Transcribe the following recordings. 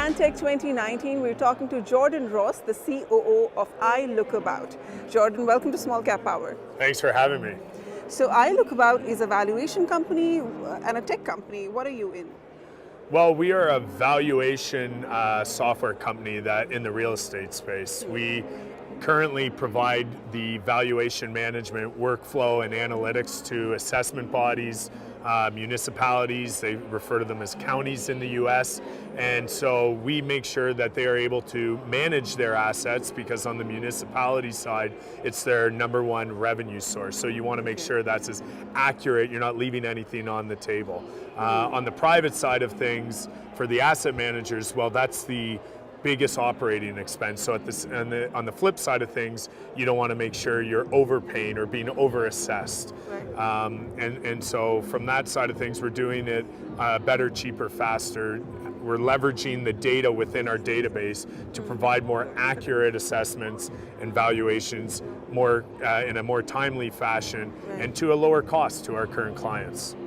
Cantech 2019, we're talking to Jordan Ross, the COO of iLOOKABOUT. Jordan, welcome to SmallCapPower. Thanks for having me. So iLOOKABOUT is a valuation company and a tech company. What are you in? Well, we are a valuation software company that in the real estate space. We currently provide the valuation management workflow and analytics to assessment bodies, municipalities. They refer to them as counties in the US. And so we make sure that they are able to manage their assets, because on the municipality side, it's their number one revenue source. So you want to make sure that's as accurate, you're not leaving anything on the table. On the private side of things, for the asset managers, well, that's the biggest operating expense. So on the flip side of things, you don't want to make sure you're overpaying or being overassessed. Right. And so from that side of things, we're doing it better, cheaper, faster. We're leveraging the data within our database to provide more accurate assessments and valuations more in a more timely fashion, right, and to a lower cost to our current clients.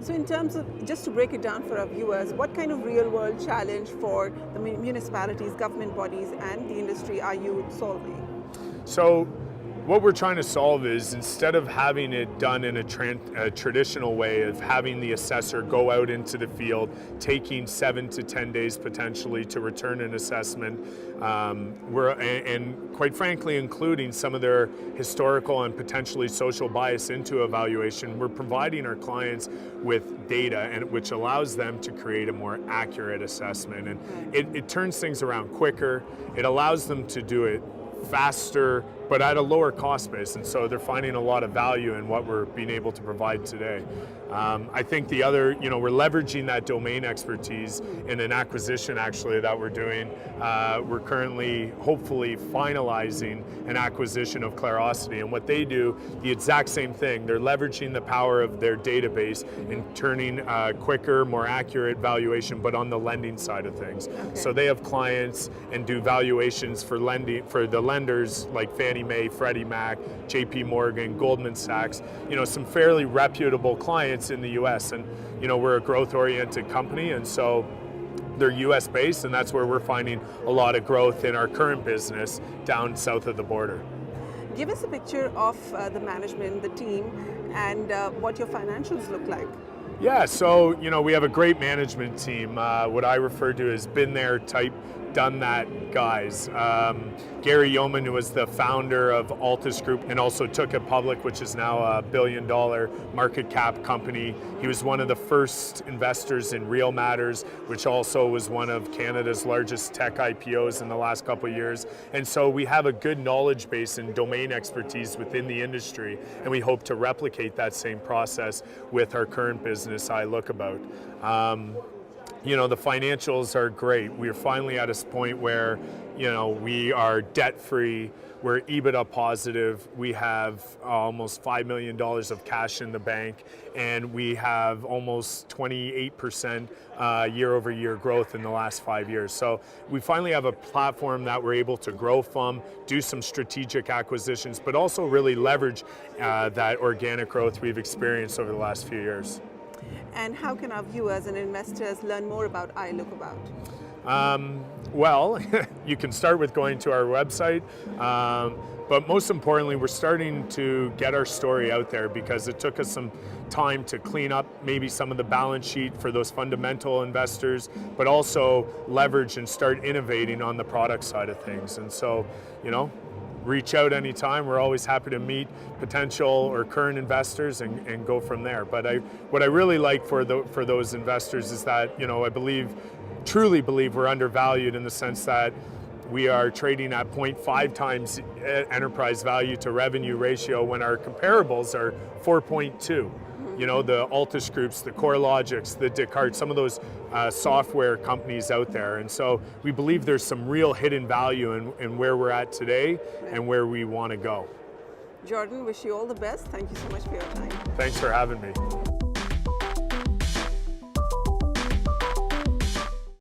So in terms of, just to break it down for our viewers, what kind of real world challenge for the municipalities, government bodies and the industry are you solving? So what we're trying to solve is, instead of having it done in a traditional way of having the assessor go out into the field, taking 7 to 10 days potentially to return an assessment, and quite frankly including some of their historical and potentially social bias into evaluation, we're providing our clients with data, and which allows them to create a more accurate assessment. And it turns things around quicker, it allows them to do it faster, but at a lower cost base, and so they're finding a lot of value in what we're being able to provide today. I think the other, we're leveraging that domain expertise in an acquisition actually that we're doing. We're currently hopefully finalizing an acquisition of Clarocity, and what they do, the exact same thing. They're leveraging the power of their database and turning quicker, more accurate valuation, but on the lending side of things. Okay. So they have clients and do valuations for lending, for the lenders like Fannie Mae, Freddie Mac, JP Morgan, Goldman Sachs, some fairly reputable clients in the US, and we're a growth-oriented company, and so they're US based, and that's where we're finding a lot of growth in our current business down south of the border. Give us a picture of the management, the team, and what your financials look like. Yeah, so we have a great management team, what I refer to as been there type, done that guys. Gary Yeoman, who was the founder of Altus Group and also took it public, which is now a $1 billion market cap company. He was one of the first investors in Real Matters, which also was one of Canada's largest tech IPOs in the last couple of years. And so we have a good knowledge base and domain expertise within the industry, and we hope to replicate that same process with our current business, iLOOKABOUT. The financials are great. We're finally at a point where, we are debt-free, we're EBITDA positive, we have almost $5 million of cash in the bank, and we have almost 28% year-over-year growth in the last 5 years. So we finally have a platform that we're able to grow from, do some strategic acquisitions, but also really leverage that organic growth we've experienced over the last few years. And how can our viewers and investors learn more about iLOOKABOUT? Well, you can start with going to our website, but most importantly, we're starting to get our story out there, because it took us some time to clean up maybe some of the balance sheet for those fundamental investors, but also leverage and start innovating on the product side of things. And so, reach out anytime. We're always happy to meet potential or current investors and go from there. But what I really like for those investors is that, I truly believe we're undervalued, in the sense that we are trading at 0.5 times enterprise value to revenue ratio when our comparables are 4.2. The Altus Groups, the CoreLogics, the Descartes, some of those software companies out there. And so we believe there's some real hidden value in where we're at today and where we want to go. Jordan, wish you all the best. Thank you so much for your time. Thanks for having me.